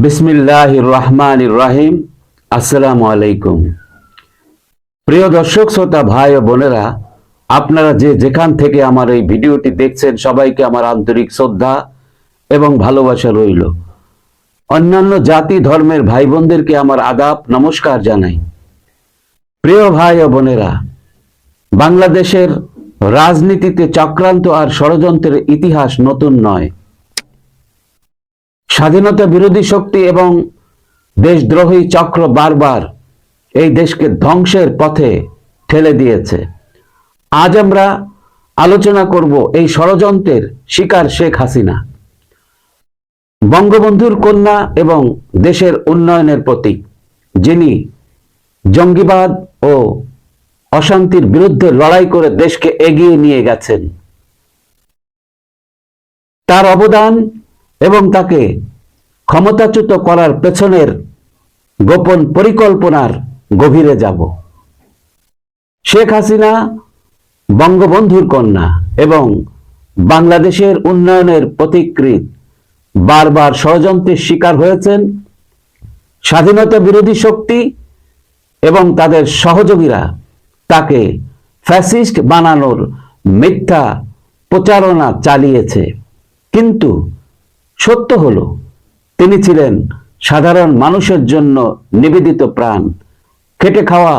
বিসমিল্লাহির রহমানির রহিম। আসসালামু আলাইকুম। প্রিয় দর্শক শ্রোতা ভাই ও বোনেরা, আপনারা যেখান থেকে আমার এই ভিডিওটি দেখছেন সবাইকে আমার আন্তরিক শ্রদ্ধা এবং ভালোবাসা রইল। অন্যান্য জাতি ধর্মের ভাই বোনদেরকে আমার আদাব নমস্কার জানাই। প্রিয় ভাই ও বোনেরা, বাংলাদেশের রাজনীতিতে চক্রান্ত আর ষড়যন্ত্রের ইতিহাস নতুন নয়। স্বাধীনতা বিরোধী শক্তি এবং দেশদ্রোহী চক্র বারবার এই দেশকে ধ্বংসের পথে ঠেলে দিয়েছে। আজ আমরা আলোচনা করব এই ষড়যন্ত্রের শিকার শেখ হাসিনা, বঙ্গবন্ধুর কন্যা এবং দেশের উন্নয়নের প্রতীক, যিনি জঙ্গিবাদ ও অশান্তির বিরুদ্ধে লড়াই করে দেশকে এগিয়ে নিয়ে গেছেন। তার অবদান এবং তাকে ক্ষমতাচ্যুত করার পেছনের গোপন পরিকল্পনার গভীরে যাব। শেখ হাসিনা বঙ্গবন্ধুর কন্যা এবং বাংলাদেশের উন্নয়নের পথিকৃৎ, বারবার ষড়যন্ত্রের শিকার হয়েছেন। স্বাধীনতা বিরোধী শক্তি এবং তাদের সহযোগীরা তাকে ফ্যাসিস্ট বানানোর মিথ্যা প্রচারণা চালিয়েছে, কিন্তু সত্য হলো তিনি ছিলেন সাধারণ মানুষের জন্য নিবেদিত প্রাণ। খেটে খাওয়া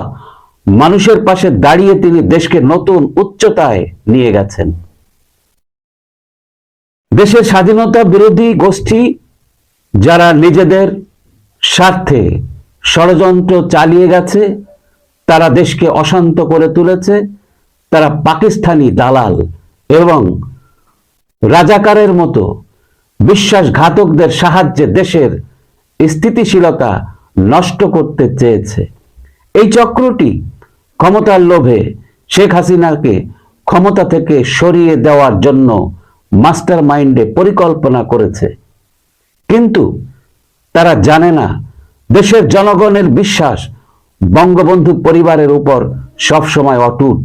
মানুষের পাশে দাঁড়িয়ে তিনি দেশকে নতুন উচ্চতায় নিয়ে গেছেন। দেশের স্বাধীনতা বিরোধী গোষ্ঠী যারা নিজেদের স্বার্থে ষড়যন্ত্র চালিয়ে গেছে, তারা দেশকে অশান্ত করে তুলেছে। তারা পাকিস্তানি দালাল এবং রাজাকারের মতো বিশ্বাসঘাতকদের সাহায্যে দেশের স্থিতিশীলতা নষ্ট করতে চেয়েছে। এই চক্রটি ক্ষমতার লোভে শেখ হাসিনাকে ক্ষমতা থেকে সরিয়ে দেওয়ার জন্য মাস্টার মাইন্ডে পরিকল্পনা করেছে, কিন্তু তারা জানে না দেশের জনগণের বিশ্বাস বঙ্গবন্ধু পরিবারের উপর সবসময় অটুট।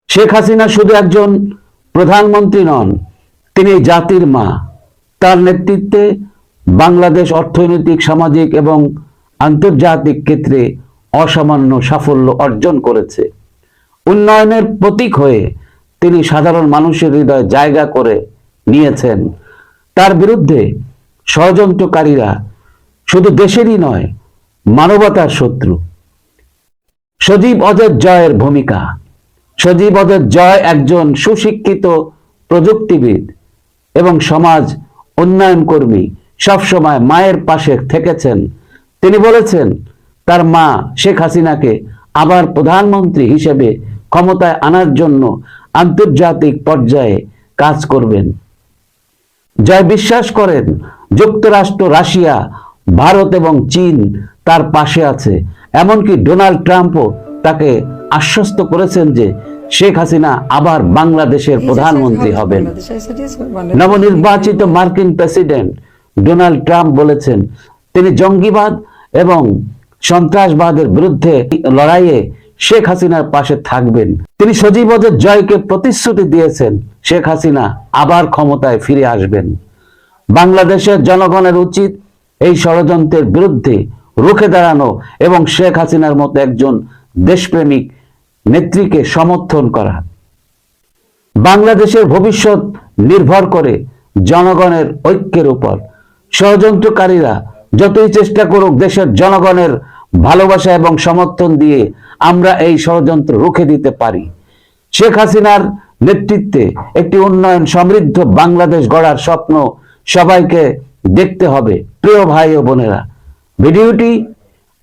শেখ হাসিনা শুধু একজন প্রধানমন্ত্রী নন, তিনি জাতির মা। তার নেতৃত্বে বাংলাদেশ অর্থনৈতিক, সামাজিক এবং আন্তর্জাতিক ক্ষেত্রে অসামান্য সাফল্য অর্জন করেছে। উন্নয়নের প্রতীক হয়ে তিনি সাধারণ মানুষের হৃদয়ে জায়গা করে নিয়েছেন। তার বিরুদ্ধে ষড়যন্ত্রকারীরা শুধু দেশেরই নয়, মানবতার শত্রু। সজীব ওদের জয়ের ভূমিকা। সজীব ওদের জয় একজন সুশিক্ষিত প্রযুক্তিবিদ এবং সমাজ উন্নয়ন কর্মী, সবসময় মায়ের পাশে থেকেছেন। তিনি বলেছেন তার মা শেখ হাসিনাকে আবার প্রধানমন্ত্রী হিসেবে ক্ষমতায় আনার জন্য আন্তর্জাতিক পর্যায়ে কাজ করবেন। জয় বিশ্বাস করেন যুক্তরাষ্ট্র, রাশিয়া, ভারত এবং চীন তার পাশে আছে। এমনকি ডোনাল্ড ট্রাম্পও তাকে আশ্বস্ত করেছেন যে শেখ হাসিনা আবার বাংলাদেশের প্রধানমন্ত্রী হবেন। নবনির্বাচিত মার্কিন প্রেসিডেন্ট ডোনাল্ড ট্রাম্প বলেছেন তিনি জঙ্গিবাদ এবং সন্ত্রাসবাদের বিরুদ্ধে লড়াইয়ে শেখ হাসিনার পাশে থাকবেন। তিনি সজীবদের জয়কে প্রতিশ্রুতি দিয়েছেন শেখ হাসিনা আবার ক্ষমতায় ফিরে আসবেন। বাংলাদেশের জনগণের উচিত এই ষড়যন্ত্রের বিরুদ্ধে রুখে দাঁড়ানো এবং শেখ হাসিনার মতো একজন দেশপ্রেমিক নেত্রীকে সমর্থন করা। বাংলাদেশের ভবিষ্যৎ নির্ভর করে জনগণের ঐক্যের উপর। ষড়যন্ত্রকারীরা যতই চেষ্টা করুক, দেশের জনগণের ভালোবাসা এবং সমর্থন দিয়ে আমরা এই ষড়যন্ত্র রুখে দিতে পারি। শেখ হাসিনার নেতৃত্বে একটি উন্নয়ন সমৃদ্ধ বাংলাদেশ গড়ার স্বপ্ন সবাইকে দেখতে হবে। প্রিয় ভাই ও বোনেরা, ভিডিওটি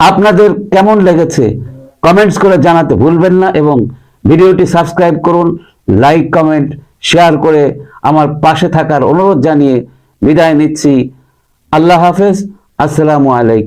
আপনাদের কেমন লেগেছে কমেন্টস করে জানাতে ভুলবেন না এবং ভিডিওটি সাবস্ক্রাইব করুন, লাইক, কমেন্ট, শেয়ার করে আমার পাশে থাকার অনুরোধ জানিয়ে বিদায় নিচ্ছি। আল্লাহ হাফেজ। আসসালামু আলাইকুম।